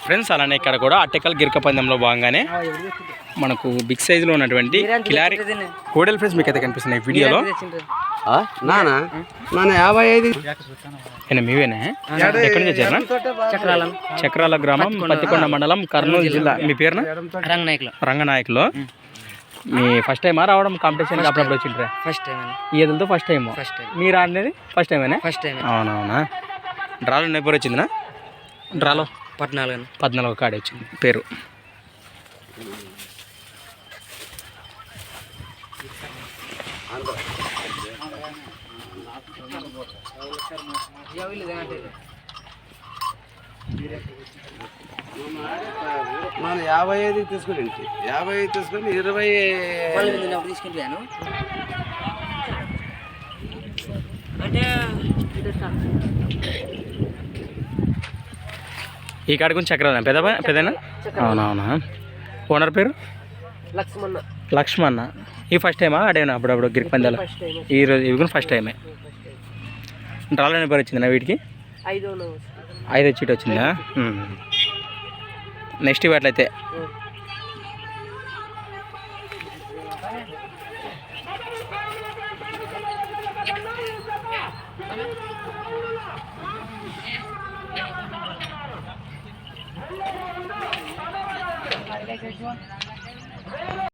Friends అలానే ఇక్కడ కూడా అట్టెకల్ గిరిక పందెంలో భాగంగానే మనకు బిగ్ సైజులో ఉన్నటువంటి కిలారి కోడెల్ ఫ్రెండ్స్ మీకు అయితే కనిపిస్తున్నాయి వీడియోలో. నానా 55 మీవేనా? ఎక్కడి నుంచి వచ్చారా? చక్రాల గ్రామం, పత్తికొండ మండలం, కర్నూలు జిల్లా. మీ పేరున? రంగనాయకులు. మీ ఫస్ట్ టైమా రావడం కాంపిటీషన్? అప్పుడప్పుడు వచ్చిండ్రా? First time. ఈ ఎదులతో ఫస్ట్ టైం. మీరు ఆడినది ఫస్ట్ టైమేనా? First time. అవునవునా? డ్రాలో నెంబర్ వచ్చిందినా? డ్రాలో 14 కాడి వచ్చింది పేరు. మన 55 తీసుకుని 55 తీసుకొని 20 తీసుకెళ్ళాను. ఈ కాడి గురించి చక్రాల పెద్దనా? అవునవునా? ఓనర్ పేరు లక్ష్మణ. ఈ ఫస్ట్ టైమా ఆడేనా? అప్పుడప్పుడు గిరికి పందాలు ఈరోజు ఇవి కూడా ఫస్ట్ టైమే. డ్రాలో నెంబర్ వచ్చిందా వీటికి? 5 చీట్ వచ్చిందా? నెక్స్ట్ ఇవి అట్లయితే